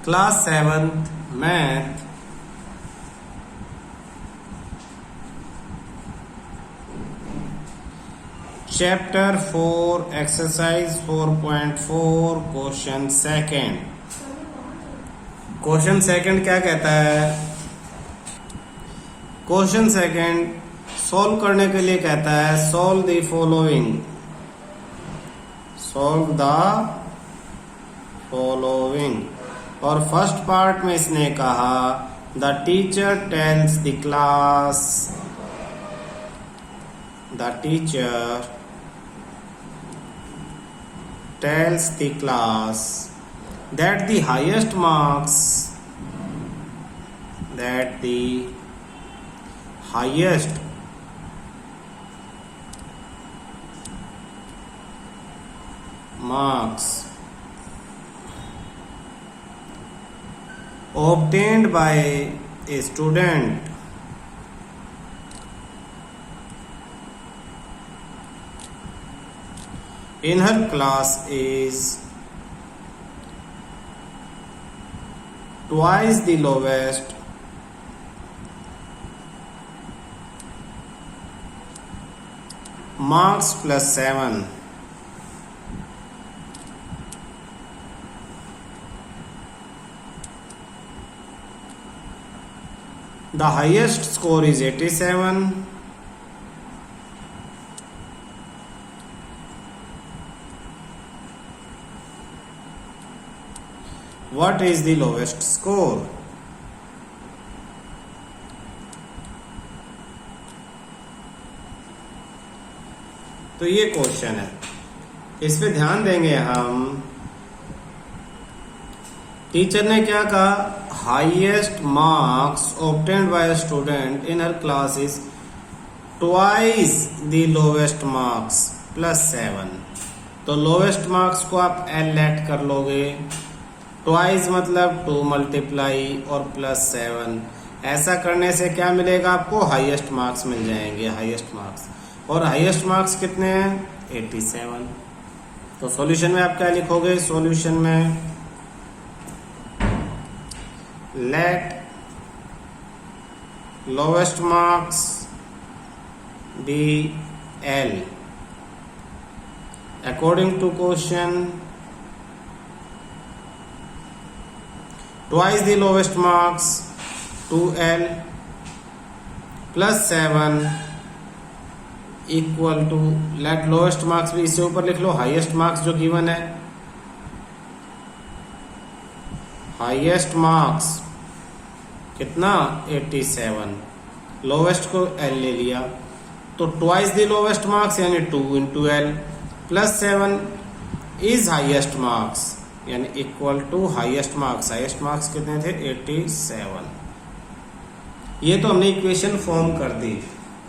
Class 7th math chapter 4 exercise 4.4 question second क्या कहता है? क्वेश्चन सेकंड सॉल्व करने के लिए कहता है सॉल्व द फॉलोइंग। और फर्स्ट पार्ट में इसने कहा the teacher tells the class that the highest marks obtained by a student in her class is twice the lowest marks plus 7. The highest score is 87. What is the lowest score? तो ये question है, इस पे ध्यान देंगे हम। Teacher ने क्या कहा? Highest marks obtained by a student in her class is twice the lowest marks plus 7। तो लोवेस्ट मार्क्स को आप एल लेट कर लोगे, ट्वाइस मतलब 2 मल्टीप्लाई और प्लस 7। ऐसा करने से क्या मिलेगा आपको? हाईएस्ट मार्क्स मिल जाएंगे, हाईएस्ट मार्क्स। और हाईएस्ट मार्क्स कितने हैं? 87। तो सॉल्यूशन में आप क्या लिखोगे? सॉल्यूशन में let lowest marks be L according to question. Twice the lowest marks 2L plus 7 equal to let lowest marks भी इससे ऊपर लिख लो, हाईएस्ट मार्क्स जो गिवन है, हाईएस्ट मार्क्स कितना? 87। लोवेस्ट को L ले लिया, तो ट्वाइस द लोवेस्ट मार्क्स यानी 2 into L plus 7 is highest marks यानी equal to highest marks. Highest marks कितने थे? 87। ये तो हमने इक्वेशन फॉर्म कर दी,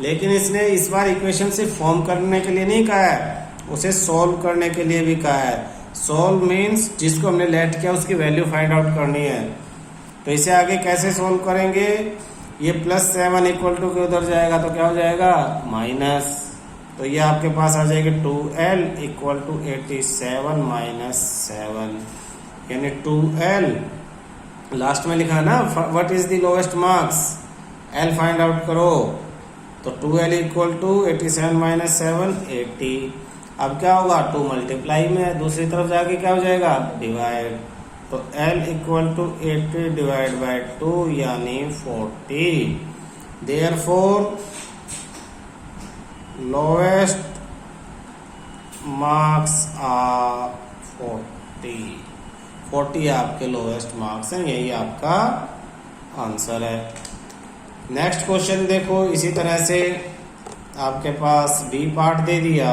लेकिन इसने इस बार इक्वेशन से फॉर्म करने के लिए नहीं कहा है, उसे सॉल्व करने के लिए भी कहा है। सॉल्व मीन्स जिसको हमने लेट किया उसकी वैल्यू फाइंड आउट करनी है। तो इसे आगे कैसे सॉल्व करेंगे? ये प्लस 7 इक्वल टू के उधर जाएगा तो क्या हो जाएगा? माइनस। तो ये आपके पास आ जाएगा 2L इक्वल टू 87 माइनस 7 यानी 2L लास्ट में लिखा है ना, what is the lowest marks? L find out करो। तो 2L इक्वल टू 87 माइनस 7 80। अब क्या होगा? 2 मल्टीप्लाई में दूसरी तरफ जाके क्या हो जाएगा? डिवाइड। तो L equal to 80 divide by 2 यानी 40। देयरफॉर लोवेस्ट मार्क्स आर 40 आपके लोवेस्ट मार्क्स हैं, यही आपका आंसर है। नेक्स्ट क्वेश्चन देखो, इसी तरह से आपके पास बी पार्ट दे दिया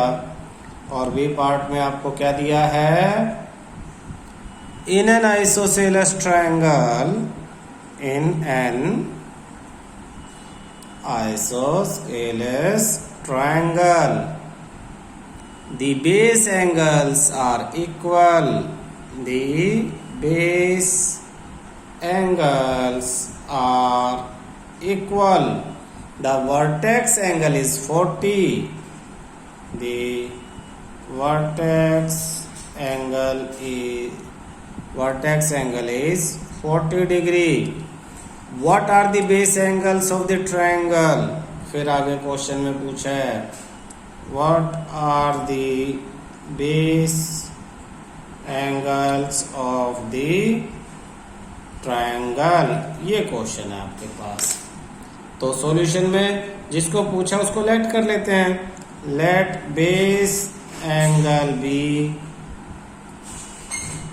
और बी पार्ट में आपको क्या दिया है? In an isosceles triangle the base angles are equal. The vertex angle is 40. The vertex angle is 40 degree. What are the base angles of the triangle. फिर आगे क्वेश्चन में पूछा है what are the base angles of the triangle, ये question है आपके पास। तो solution में जिसको पूछा उसको लेट कर लेते हैं। Let base angle B,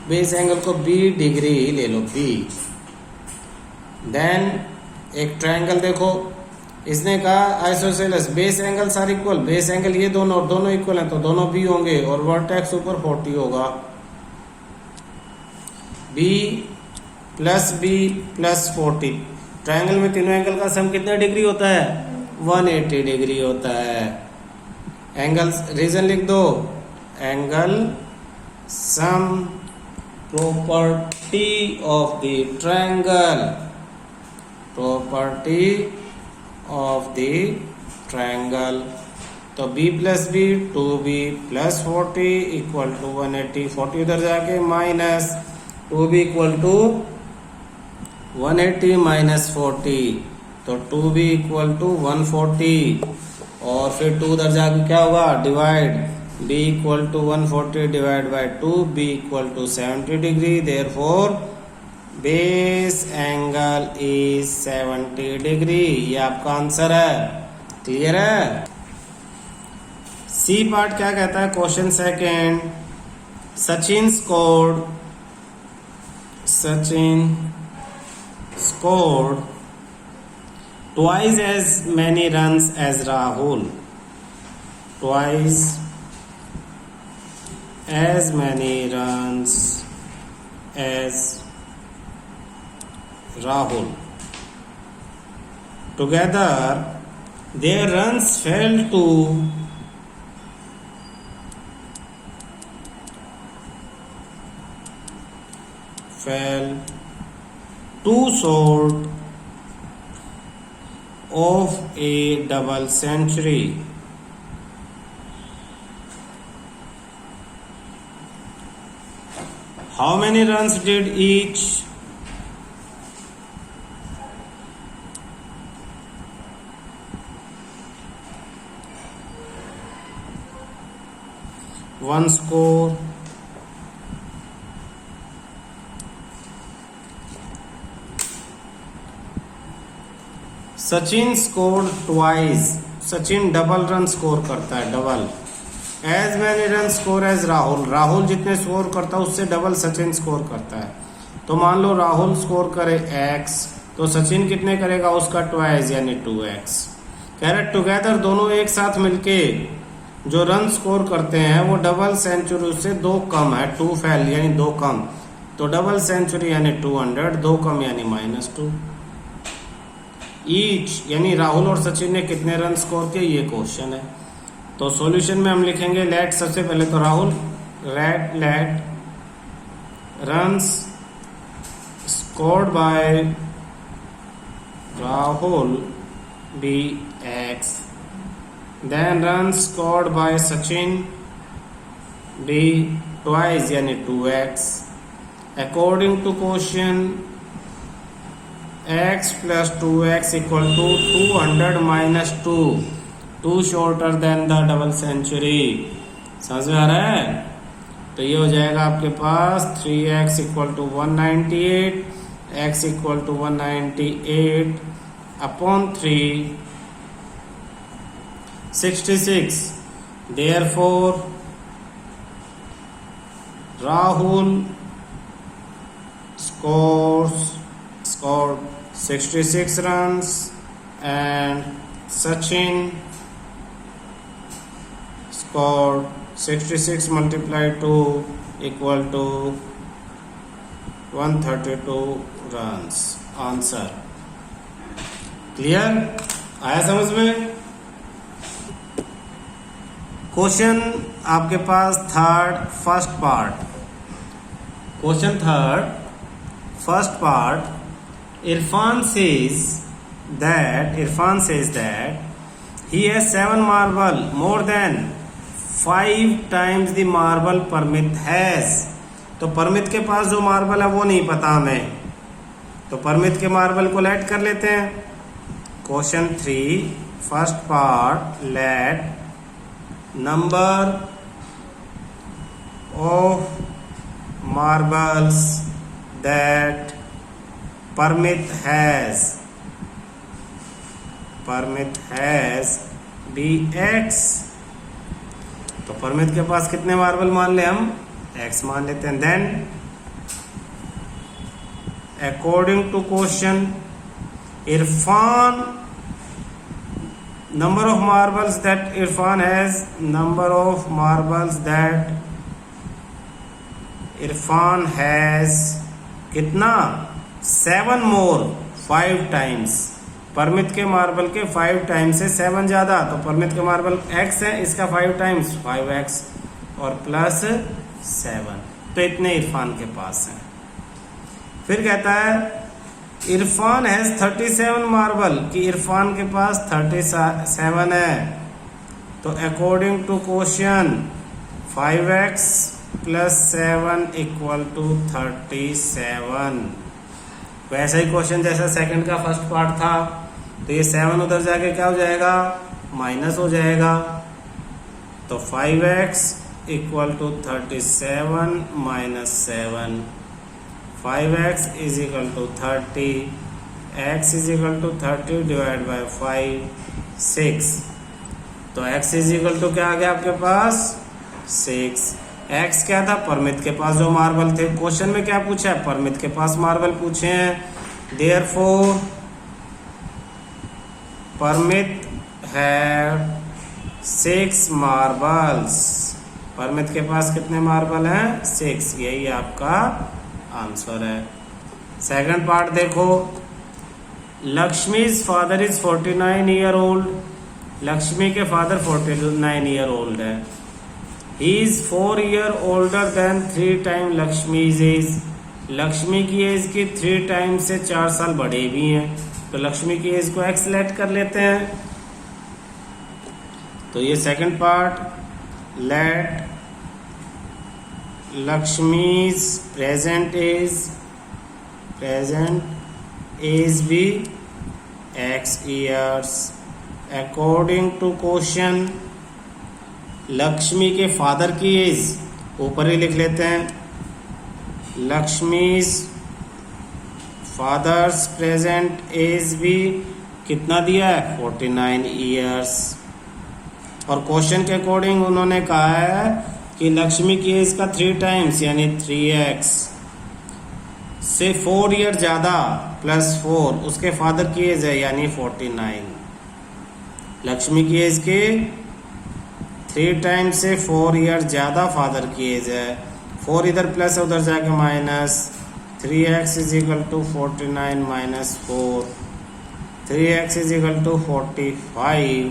base angle को बी डिग्री ले लो, बी। देन एक ट्रायंगल देखो, इसने कहा isosceles base angle are equal, base angle ये दोनों और दोनों इक्वल हैं तो दोनों बी होंगे और वर्टेक्स ऊपर 40 होगा। बी प्लस 40, ट्रायंगल में तीनों एंगल का सम कितने डिग्री होता है? 180 डिग्री होता है। एंगल्स रीजन लिख दो, angle sum property of the triangle, property of the triangle. तो b plus B 2b plus 40 equal to 180, 40 उधर जाके minus 2b equal to 180 minus 40, तो 2b इक्वल टू 140 और फिर 2 उधर जाके क्या होगा? Divide, b equal to 140 divide by 2, b equal to 70 degree. Therefore base angle is 70 degree. ये आपका आंसर है। क्लियर है? सी पार्ट क्या कहता है? Question second, Sachin scored twice as many runs as Rahul, twice as many runs as Rahul. Together their runs fell too short of a double century. How many runs did each? One score. Sachin score twice, Sachin double run score करता है, double. As many run score as Rahul, Rahul जितने score करता है उससे double Sachin score करता है। तो मान लो राहुल स्कोर करे x, तो सचिन कितने करेगा? उसका ट्वाइस यानी 2x। कह रहे टुगेदर दोनों एक साथ मिलके जो रन स्कोर करते हैं वो डबल सेंचुरी से 2 कम है, 2 फेल यानी 2 कम, तो डबल सेंचुरी यानी 200, 2 कम यानी -2। ईच यानी राहुल और सचिन ने कितने रन स्कोर किए, ये क्वेश्चन है। तो सॉल्यूशन में हम लिखेंगे लेट, सबसे पहले तो Rahul, let runs scored by Rahul be x, then run scored by Sachin be twice यानी 2x। According to question x plus 2x equal to 200 minus 2, 2 shorter than the double century। समझ में आ रहा है? तो ये हो जाएगा आपके पास 3x equal to 198, x equal to 198 upon 3, 66। Therefore Rahul scored 66 runs and Sachin scored 66 multiplied 2 equal to 132 runs। Answer clear? आया समझ में? क्वेश्चन आपके पास third, first part. Question third, first part, Irfan says that he has 7 marble more than 5 times the marble Parmit has। तो परमित के पास जो marble है वो नहीं पता हमें, तो परमित के मार्बल को लेट कर लेते हैं। Question 3 first part, let number of marbles that Parmit has be x. तो परमित के पास कितने मार्बल मान ले हम, एक्स मान लेते हैं। Then according to question, Irfan number of marbles that Irfan has, number of marbles that Irfan has कितना, 7 more, 5 times। परमित के मार्बल के 5 टाइम्स से 7 ज्यादा, तो परमित के मार्बल x है, इसका 5 टाइम्स 5x और प्लस 7, तो इतने इरफान के पास हैं। फिर कहता है इरफान हैज 37 मार्बल, कि इरफान के पास 37 है। तो according to question 5x plus 7 equal to 37। वैसा ही क्वेश्चन जैसा सेकंड का फर्स्ट पार्ट था, तो ये 7 उधर जाके क्या हो जाएगा, माइनस हो जाएगा। तो 5x equal to 37 minus 7, 5x is equal to 30, x is equal to 30 divide by 5, 6। तो x इज इक्वल टू क्या आ गया आपके पास, 6। x क्या था, परमित के पास जो मार्बल थे। क्वेश्चन में क्या पूछा है, परमित के पास मार्बल पूछे हैं। Therefore Parmit have 6 marbles. Parmit के पास कितने मार्बल हैं, 6। यही आपका आंसर है। सेकंड पार्ट देखो, लक्ष्मी's father is 49 year old. Lakshmi के फादर 49 ईयर ओल्ड है। He is 4 year older than 3 time लक्ष्मी's एज। लक्ष्मी की एज की 3 टाइम से 4 साल बड़े भी हैं, तो लक्ष्मी की एज को एक्स लेट कर लेते हैं। तो ये second part, let Lakshmi's present age भी x years. According to question, Lakshmi के फादर की एज ऊपर ही लिख लेते हैं। लक्ष्मी's फादर्स प्रेजेंट एज भी कितना दिया है, 49 ईयर्स। और क्वेश्चन के अकॉर्डिंग उन्होंने कहा है कि लक्ष्मी की एज का 3 टाइम्स यानी 3x से 4 ईयर ज्यादा प्लस 4 उसके फादर की एज है यानी 49। लक्ष्मी की एज के 3 टाइम्स से 4 ईयर ज्यादा फादर की एज है। 4 इधर प्लस है, उधर जाके minus. 3x is equal to 49 minus 4, 3x is equal to 45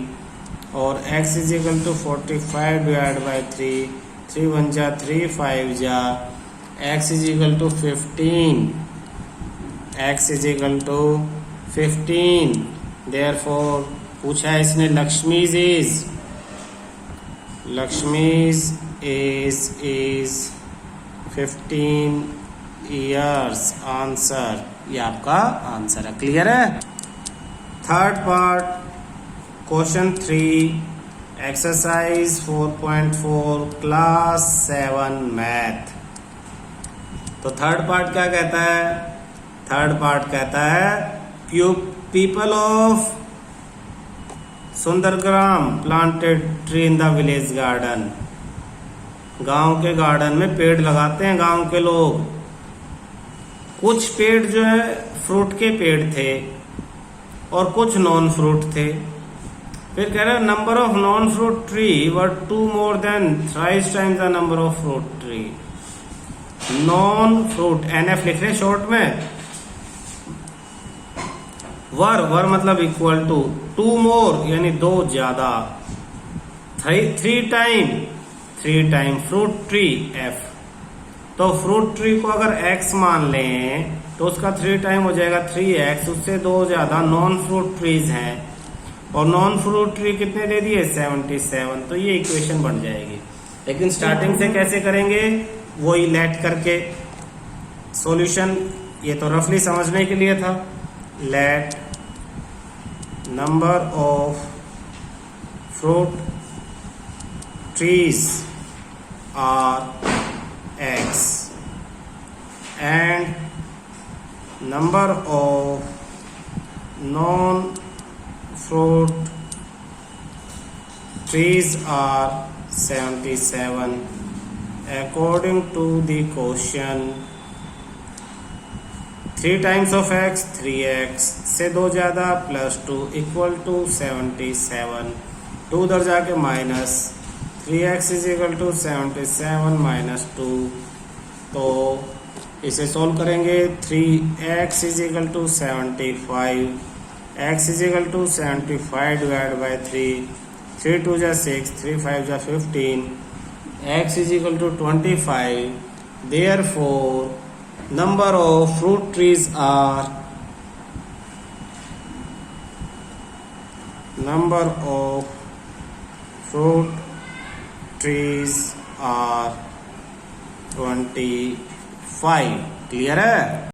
और x is equal to 45 divide by 3, 3 1 जा 3, 5 जा, x is equal to 15, x is equal to 15। Therefore पूछा है इसने Lakshmi's age, Lakshmi's age is 15 years. Answer, ये आपका आंसर है। Clear है। Third part, question 3 exercise 4.4 class 7 math. तो थर्ड पार्ट क्या कहता है, थर्ड पार्ट कहता है people of Sundargram planted tree in the village garden. गांव के गार्डन में पेड़ लगाते हैं गांव के लोग। कुछ पेड़ जो है फ्रूट के पेड़ थे और कुछ नॉन फ्रूट थे। फिर कह रहे हैं number of non fruit tree were 2 more than thrice times the number of fruit tree। Non fruit NF लिख रहे शॉर्ट में, वर मतलब इक्वल टू, 2 more यानी 2 ज्यादा, 3 टाइम फ्रूट ट्री F। तो फ्रूट ट्री को अगर x मान लें तो उसका 3 टाइम हो जाएगा 3x, उससे 2 ज्यादा नॉन फ्रूट ट्रीज हैं और नॉन फ्रूट ट्री कितने दे दिए 77। तो ये इक्वेशन बन जाएगी। लेकिन स्टार्टिंग से कैसे करेंगे, वही लेट करके। सॉल्यूशन ये तो रफली समझने के लिए था। Let number of fruit trees are x and number of non fruit trees are 77 according to the question। 3 times of x 3x से 2 ज़्यादा प्लस 2 इक्वल टू 77। 2 उधर जाके minus 3x is equal to 77 minus 2। तो इसे solve करेंगे। 3x is equal to 75, x is equal to 75 divide by 3, 3 2 जा 6, 3 5 जा 15, x is equal to 25। Therefore number of fruit trees are number of fruit trees are 25। Clear है?